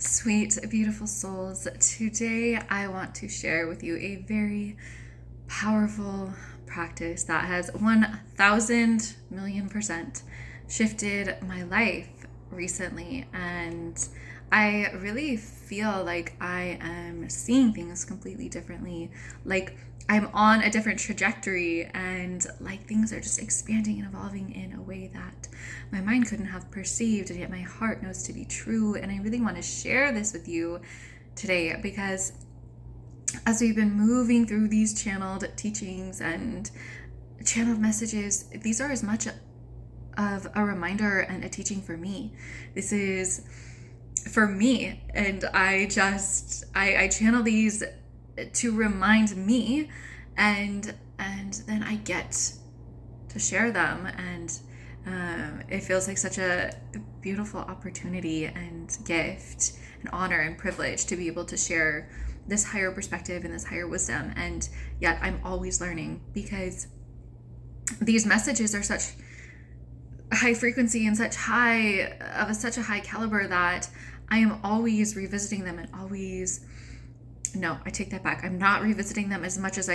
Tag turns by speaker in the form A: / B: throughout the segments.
A: Sweet, beautiful souls. Today, I want to share with you a very powerful practice that has 1,000 million percent shifted my life recently. And I really feel like I am seeing things completely differently. Like I'm on a different trajectory, and like things are just expanding and evolving in a way that my mind couldn't have perceived, and yet my heart knows to be true. And I really want to share this with you today because as we've been moving through these channeled teachings and channeled messages, these are as much of a reminder and a teaching for me. This is for me, and I channel these to remind me, and then I get to share them, and it feels like such a beautiful opportunity and gift and honor and privilege to be able to share this higher perspective and this higher wisdom. And yet I'm always learning, because these messages are such high frequency and such a high caliber that I am always revisiting them, and always, no, I take that back. I'm not revisiting them as much as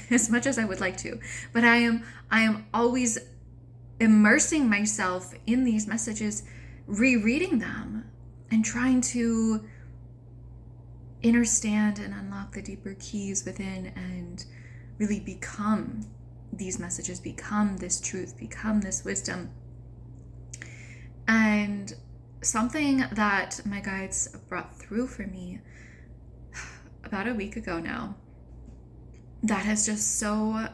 A: as much as I would like to, but I am always immersing myself in these messages, rereading them, and trying to understand and unlock the deeper keys within, and really become these messages, become this truth, become this wisdom. And something that my guides brought through for me about a week ago now, that has just so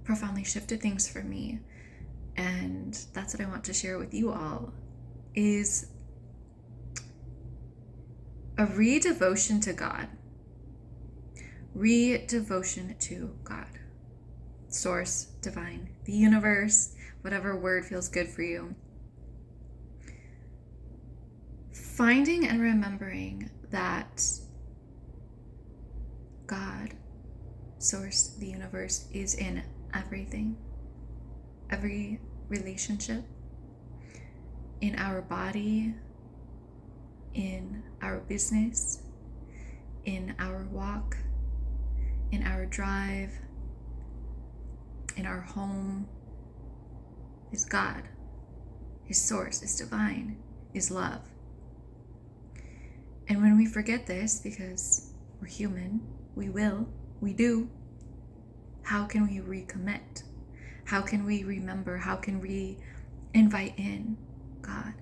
A: profoundly shifted things for me, and that's what I want to share with you all, is a redevotion to God. Redevotion to God. Source, divine, the universe, whatever word feels good for you. Finding and remembering that God, source, the universe, is in everything, every relationship, in our body, in our business, in our walk, in our drive, in our home, is God. His source is divine, is love. And when we forget this, because we're human, we do, how can we recommit? How can we remember? How can we invite in God,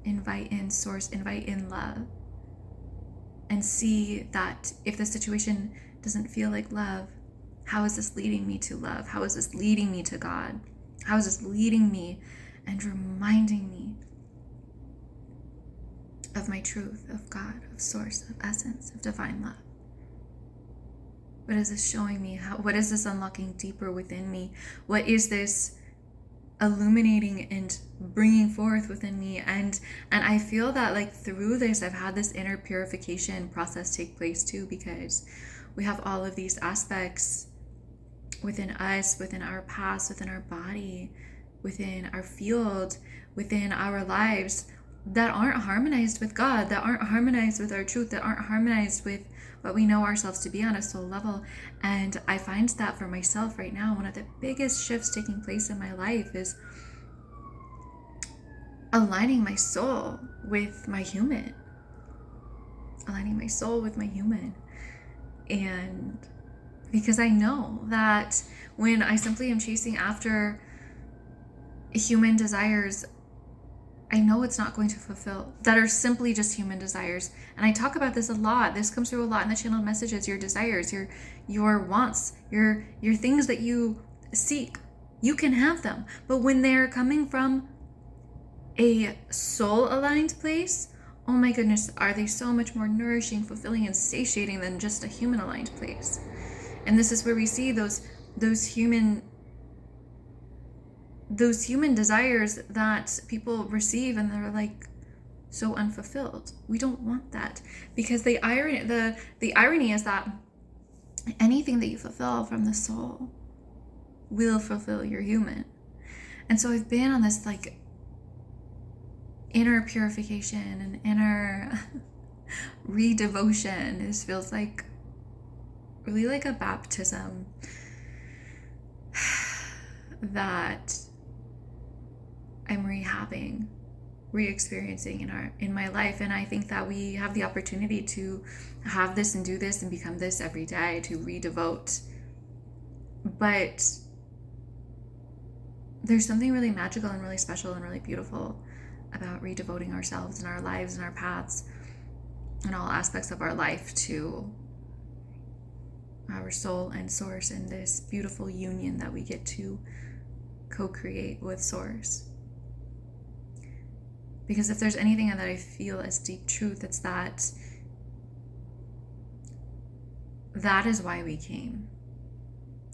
A: invite in source, invite in love, and see that if the situation doesn't feel like love, how is this leading me to love? How is this leading me to God? How is this leading me and reminding me of my truth, of God, of source, of essence, of divine love? What is this showing me? What is this unlocking deeper within me? What is this illuminating and bringing forth within me? And I feel that like through this, I've had this inner purification process take place too, because we have all of these aspects within us, within our past, within our body, within our field, within our lives, that aren't harmonized with God, that aren't harmonized with our truth, that aren't harmonized with what we know ourselves to be on a soul level. And I find that for myself right now, one of the biggest shifts taking place in my life is aligning my soul with my human. Aligning my soul with my human. And because I know that when I simply am chasing after human desires, I know it's not going to fulfill, that are simply just human desires. And I talk about this a lot. This comes through a lot in the channeled messages. Your desires, your wants, your things that you seek, you can have them. But when they're coming from a soul-aligned place, oh my goodness, are they so much more nourishing, fulfilling, and satiating than just a human-aligned place. And this is where we see those human desires that people receive, and they're like so unfulfilled. We don't want that, because the irony is that anything that you fulfill from the soul will fulfill your human. And so I've been on this like inner purification and inner Redevotion. This feels like really like a baptism that I'm rehabbing, re-experiencing in my life. And I think that we have the opportunity to have this and do this and become this every day, to redevote. But there's something really magical and really special and really beautiful about redevoting ourselves and our lives and our paths and all aspects of our life to our soul and source, and this beautiful union that we get to co-create with source. Because if there's anything that I feel as deep truth, it's that is why we came,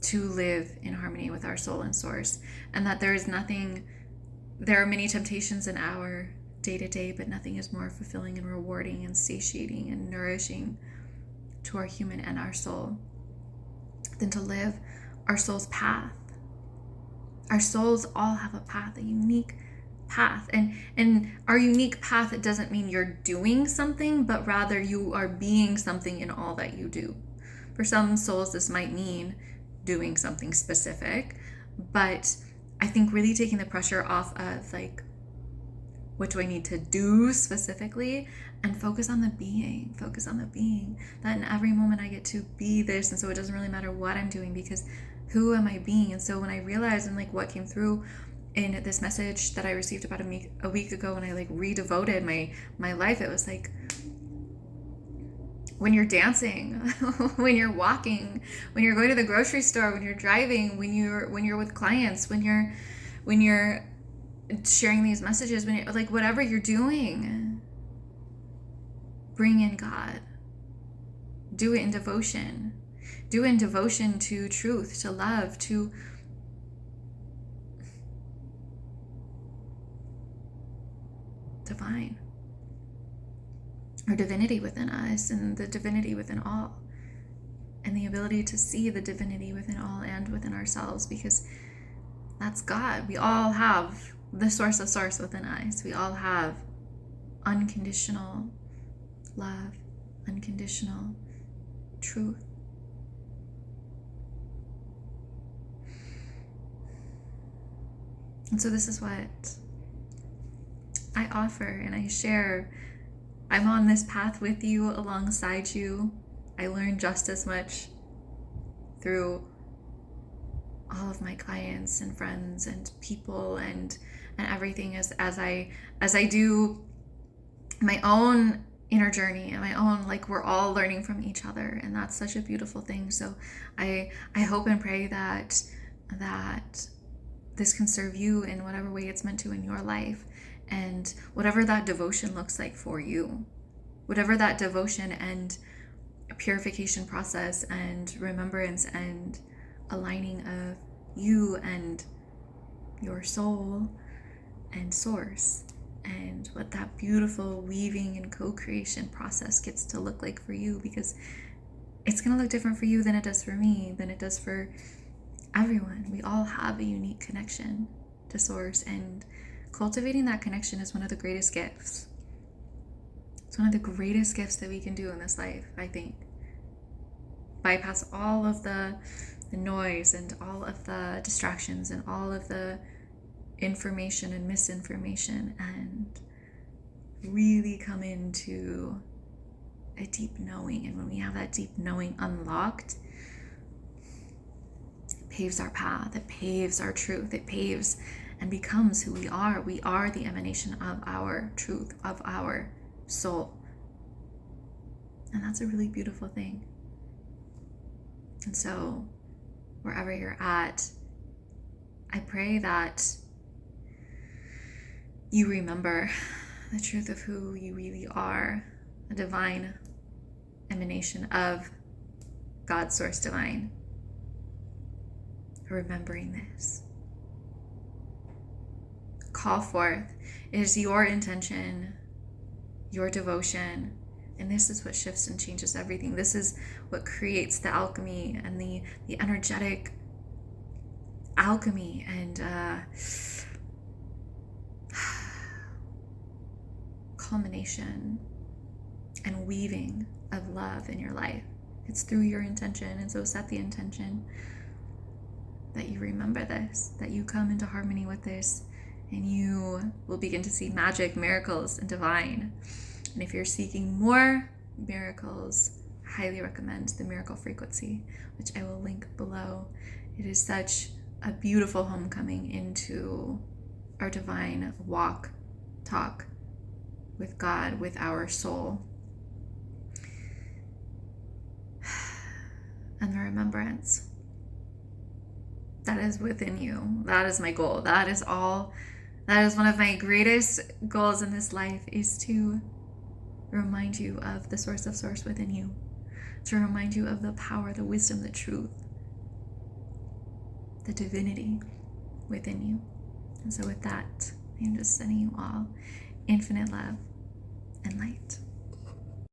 A: to live in harmony with our soul and source. And that there are many temptations in our day-to-day, but nothing is more fulfilling and rewarding and satiating and nourishing to our human and our soul than to live our soul's path. Our souls all have a path, a unique path. And our unique path, it doesn't mean you're doing something, but rather you are being something in all that you do. For some souls, this might mean doing something specific, but I think really taking the pressure off of like, what do I need to do specifically, and focus on the being, that in every moment I get to be this. And so it doesn't really matter what I'm doing, because who am I being? And so when I realized, and like what came through in this message that I received about a week ago, when I like redevoted my life, it was like, when you're dancing, when you're walking, when you're going to the grocery store, when you're driving, when you're with clients, when you're sharing these messages, when you're like, whatever you're doing, bring in God. Do it in devotion. Do it in devotion to truth, to love, to divine, or divinity within us, and the divinity within all, and the ability to see the divinity within all and within ourselves, because that's God. We all have the source of source within us. We all have unconditional love, unconditional truth. And so this is what I offer and I share. I'm on this path with you, alongside you. I learn just as much through all of my clients and friends and people and everything as I do my own inner journey and my own, like, we're all learning from each other, and that's such a beautiful thing. So I hope and pray that this can serve you in whatever way it's meant to in your life, and whatever that devotion looks like for you, whatever that devotion and purification process and remembrance and aligning of you and your soul and source, and what that beautiful weaving and co-creation process gets to look like for you, because it's going to look different for you than it does for me, than it does for everyone. We all have a unique connection to source, and cultivating that connection is one of the greatest gifts. It's one of the greatest gifts that we can do in this life, I think. Bypass all of the noise and all of the distractions and all of the information and misinformation, and really come into a deep knowing. And when we have that deep knowing unlocked, it paves our path, it paves our truth, it paves and becomes who we are. We are the emanation of our truth, of our soul. And that's a really beautiful thing. And so wherever you're at, I pray that you remember the truth of who you really are, a divine emanation of God's source divine. Remembering this. Call forth. It is your intention, your devotion, and this is what shifts and changes everything. This is what creates the alchemy and the energetic alchemy and culmination and weaving of love in your life. It's through your intention. And so set the intention that you remember this, that you come into harmony with this, and you will begin to see magic, miracles, and divine. And if you're seeking more miracles, I highly recommend the miracle frequency, which I will link below. It is such a beautiful homecoming into our divine walk, talk with God, with our soul. And the remembrance that is within you. That is my goal. That is all. That is one of my greatest goals in this life, is to remind you of the source of source within you, to remind you of the power, the wisdom, the truth, the divinity within you. And so with that, I'm just sending you all infinite love and light.